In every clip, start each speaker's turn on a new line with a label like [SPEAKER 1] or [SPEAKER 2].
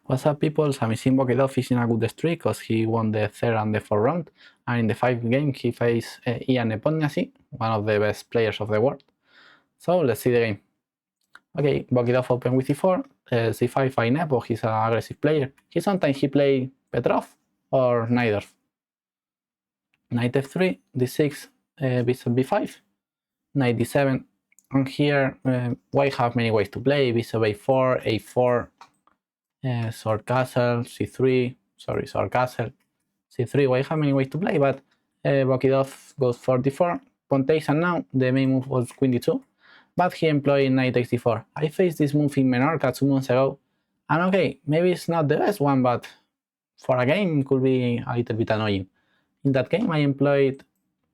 [SPEAKER 1] What's up, people? Samisim Bokedov is in a good streak because he won the third and the fourth round, and in the 5th game he faced Ian Nepomniachtchi, one of the best players of the world. So let's see the game. Okay, Bokedov opened with e4, c5 by Nepo. He's an aggressive player. Sometimes he play Petrov or neither. Knight f3, d6, bishop b5, knight d7, and here white have many ways to play: bishop a4, a4, sword castle, c3, sword castle, c3. White have many ways to play, but Bokedov goes for d4, pawn takes, and now the main move was queen d2, but he employed knight takes d4. I faced this move in Menorca 2 months ago, and okay, maybe it's not the best one, but for a game it could be a little bit annoying. In that game I employed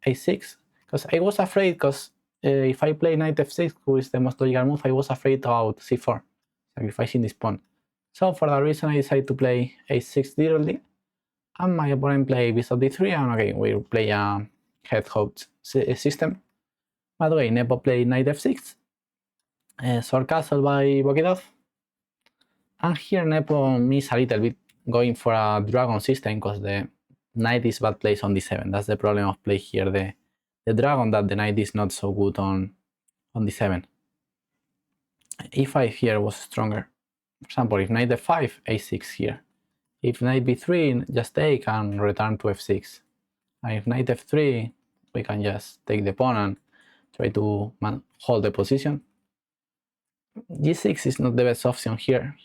[SPEAKER 1] a6 because I was afraid, because if I play knight f6, which is the most logical move, I was afraid about c4, sacrificing this pawn. So for that reason I decided to play a6 directly, and my opponent played bishop d3, and okay, we'll play a head-hold system. By the way, Nepo played knight f6, sword castle by Bokedov, and here Nepo missed a little bit going for a dragon system because the knight is bad placed on d7. That's the problem of play here, the dragon, that the knight is not so good on d7. e5 here was stronger. For example, if knight f5, a6 here. If knight b3, just take and return to f6. And if knight f3, we can just take the pawn and try to hold the position. g6 is not the best option here.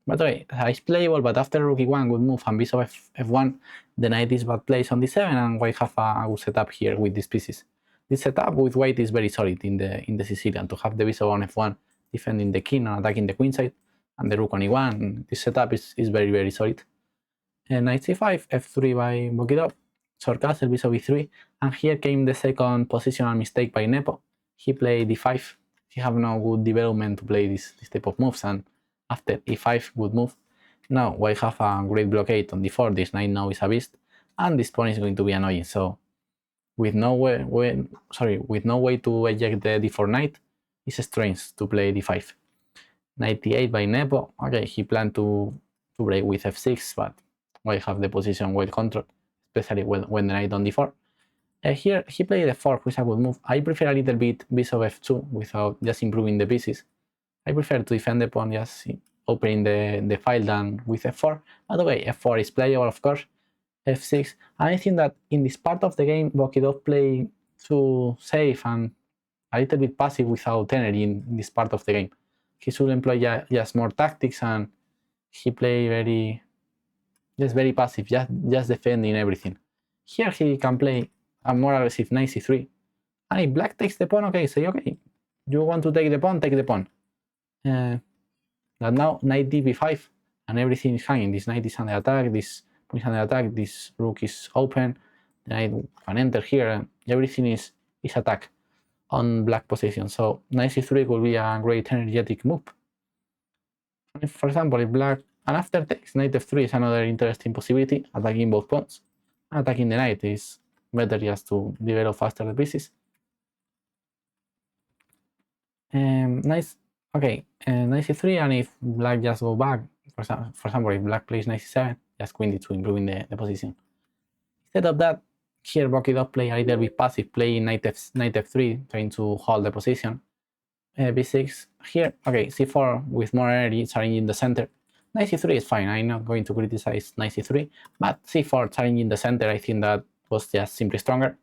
[SPEAKER 1] But okay, it's playable, but after rook e1, good move, and bishop f1, the knight is bad placed on d7, and white have a good setup here with these pieces. This setup with white is very solid in the Sicilian, to have the bishop on f1 defending the king and attacking the queen side, and the rook on e1. This setup is very, very solid. Knight c5, f3 by Bokedov, sword castle, bishop e3, and here came the second positional mistake by Nepo. He played d5. He have no good development to play this type of moves, and after e5, good move. Now white have a great blockade on d4. This knight now is a beast, and this pawn is going to be annoying. So with no way to eject the d4 knight, it's strange to play d5. Knight e8 by Nepo. Okay, he planned to break with f6, but white have the position well controlled, especially when the knight on d4. Here he played f4, which is a good move. I prefer a little bit bishop f2 without just improving the pieces. I prefer to defend the pawn just opening the file than with f4. By the way, f4 is playable, of course. f6, and I think that in this part of the game, Bokedov played too safe and a little bit passive without energy in this part of the game. He should employ just more tactics, and he played very passive, just defending everything. Here he can play a more aggressive knight c3, and if black takes the pawn, okay, say okay, you want to take the pawn, take the pawn. But now knight db5, and everything is hanging. This knight is under attack, this pawn is under attack, this rook is open, the knight can enter here, and everything is attack on black position. So knight c3 could be a great energetic move. And if, for example, if black, and after takes, knight f3 is another interesting possibility, attacking both pawns. Attacking the knight is better just to develop faster the pieces. Nice. Okay, knight c3, and if black just go back, for example, if black plays knight c7, just queen d2, improving the position. Instead of that, here Bokedov play a little bit passive, playing knight f3, trying to hold the position. b6 here, okay, c4 with more energy, challenging the center. Knight c3 is fine, I'm not going to criticize knight c3, but c4 challenging the center, I think that was just simply stronger.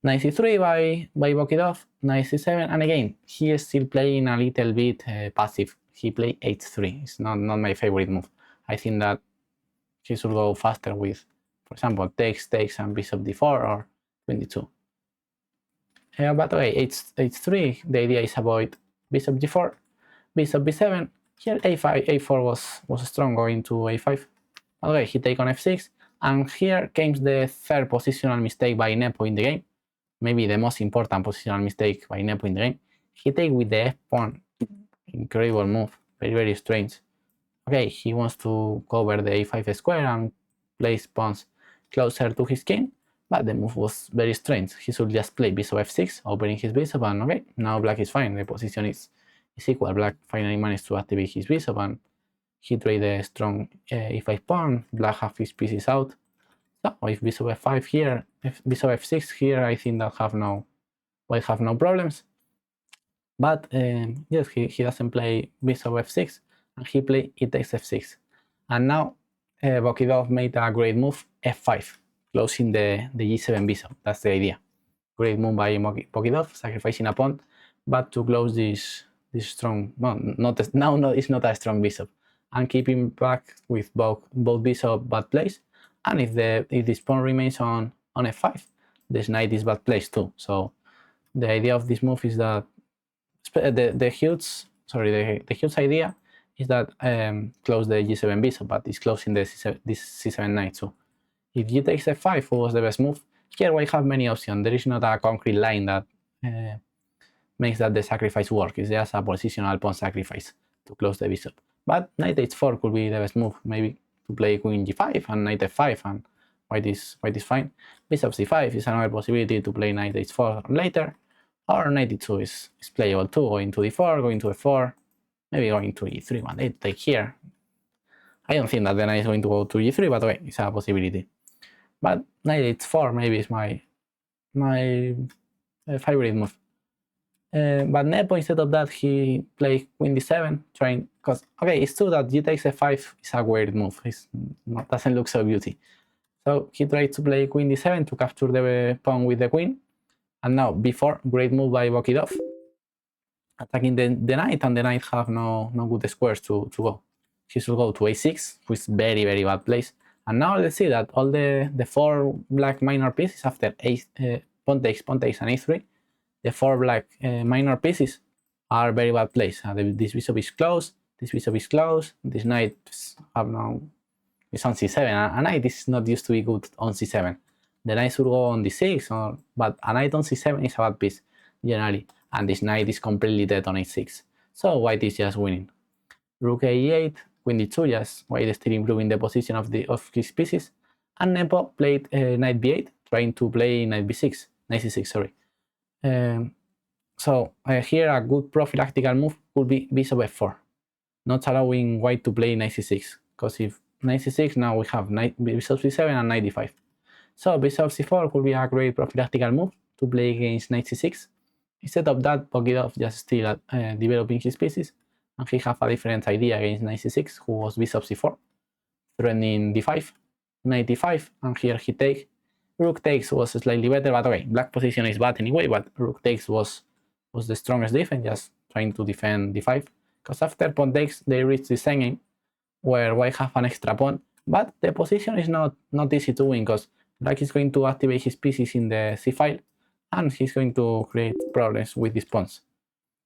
[SPEAKER 1] Knight c3 by Bokedov, knight c7, and again, he is still playing a little bit passive. He played h3. It's not my favorite move. I think that he should go faster with, for example, takes, and bishop d4 or queen d2. But okay, h3, the idea is avoid bishop g4, bishop b7. Here a4 was strong, going to a5. Okay, he take on f6, and here comes the third positional mistake by Nepo in the game. Maybe the most important positional mistake by Nepo in the game. He take with the f pawn. Incredible move, very strange. Okay, he wants to cover the a5 square and place pawns closer to his king, but the move was very strange. He should just play bishop f6, opening his bishop, and okay, now black is fine. The position is equal. Black finally managed to activate his bishop, and he played a strong e5 pawn, black have his pieces out. So if bishop f5 here, if bishop f6 here, I think that white have no problems. But yes, he doesn't play bishop f6, and he played e takes f6. And now Bokidov made a great move, f5, closing the g7 bishop. That's the idea. Great move by Bokidov, sacrificing a pawn, but to close this strong, well, it's not a strong bishop, and keeping back with both bishop bad place. And if this pawn remains on f5, this knight is bad place too. So the idea of this move is that the huge idea is that close the g7 bishop, but it's closing this c7 knight too. If g takes f5, who was the best move? Here we have many options. There is not a concrete line that makes that the sacrifice work. It's just a positional pawn sacrifice to close the bishop. But knight h4 could be the best move, maybe to play queen g5 and knight f5, and white is fine. Bishop c5 is another possibility to play knight h4 later, or knight e2 is playable too, going to d4, going to f4, maybe going to e3 one day, take here. I don't think that the knight is going to go to e3, but okay, it's a possibility. But knight h4 maybe is my favorite move. But Nepo, instead of that, he played queen d7, trying, because okay, it's true that g takes f5 is a weird move. It doesn't look so beauty. So he tried to play queen d7 to capture the pawn with the queen. And now before, great move by Bokidov, attacking the knight, and the knight have no good squares to go. He should go to a6, which is very, very bad place. And now let's see that all the 4 black minor pieces after pawn takes, and a3, the 4 black minor pieces are very bad place. This bishop is close, this bishop is close, this knight is on c7, and knight is not used to be good on c7. The knight should go on d6, but a knight on c7 is a bad piece generally, and this knight is completely dead on a6. So white is just winning. Rook a8, queen d2, yes, white is still improving the position of his pieces, and Nepo played knight b8, trying to play knight b6, knight c6, sorry. So here a good prophylactical move could be bishop f4, not allowing white to play knight c6, because if knight c6, now we have bishop c7 and knight d5. So bishop c4 could be a great prophylactical move to play against knight c6. Instead of that, Bokidov just still developing his pieces, and he have a different idea against knight c6, who was bishop c4, threatening d5, knight d5, and here he takes. Rook takes was slightly better, but okay, black position is bad anyway, but rook takes was the strongest defense, just trying to defend d5, because after pawn takes, they reach the same game, where white have an extra pawn, but the position is not easy to win, because black is going to activate his pieces in the c file, and he's going to create problems with these pawns.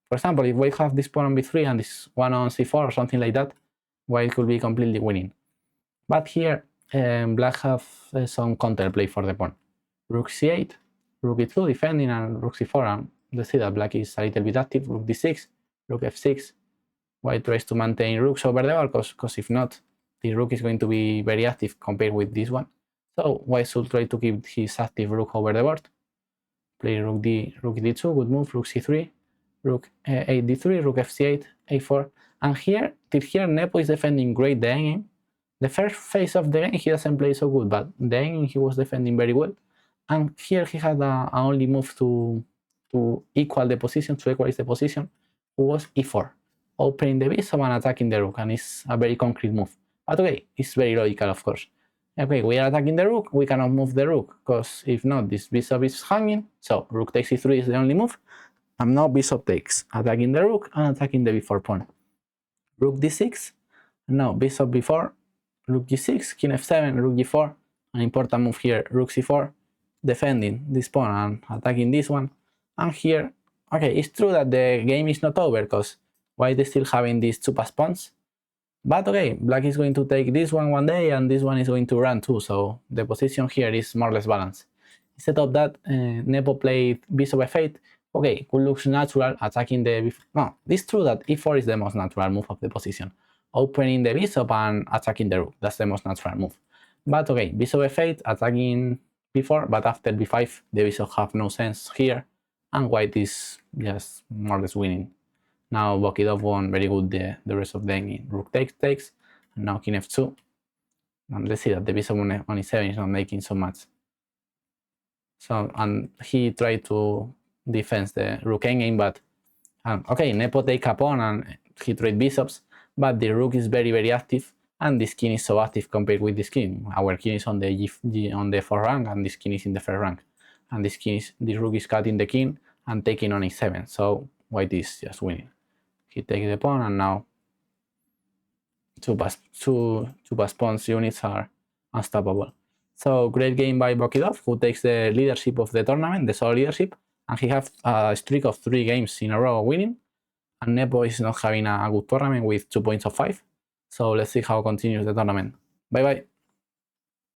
[SPEAKER 1] For example, if white have this pawn on b3 and this one on c4 or something like that, white could be completely winning. But here, black have some counterplay for the pawn. Rook c8, rook e2 defending, and rook c4, and let's see that black is a little bit active. Rook d6, rook f6, white tries to maintain rooks over the board, because if not, the rook is going to be very active compared with this one. So white should try to keep his active rook over the board. Play rook d2, good move, rook c3, rook a8d3, rook fc8, a4, and here Nepo is defending great the endgame. The first phase of the game he doesn't play so good, but the endgame he was defending very well. And here he had a only move to equal the position, to equalize the position, who was e4, opening the bishop and attacking the rook, and it's a very concrete move. But okay, it's very logical, of course. Okay, we are attacking the rook, we cannot move the rook, because if not, this bishop is hanging, so rook takes e3 is the only move, and now bishop takes, attacking the rook and attacking the b4 pawn. Rook d6, and now bishop b4, rook g6, king f7, rook g4, an important move here, rook c4, defending this pawn and attacking this one. And here, okay, it's true that the game is not over, because white is still having these two pass pawns. But okay, black is going to take this one day, and this one is going to run too, so the position here is more or less balanced. Instead of that, Nepo played bishop f8. Okay, could look natural, attacking the... No, it's true that e4 is the most natural move of the position. Opening the bishop and attacking the rook, that's the most natural move. But okay, bishop f8, attacking b4, but after b5, the bishop have no sense here, and white is just more or less winning. Now Bokidov won very good the rest of the game. Rook takes, And now king f2. And let's see that the bishop on e7 is not making so much. So, and he tried to defend the rook endgame, but okay, Nepo take a pawn and he trade bishops, but the rook is very, very active, and this king is so active compared with this king. Our king is on the fourth rank, and this king is in the first rank, and this rook is cutting the king and taking on e7. So white is just winning. He takes the pawn, and now two pawns units are unstoppable. So great game by Bokidov, who takes the leadership of the tournament, the solo leadership, and he has a streak of 3 games in a row winning. And Nepo is not having a good tournament with 2 points of 5. So let's see how continues the tournament. Bye bye.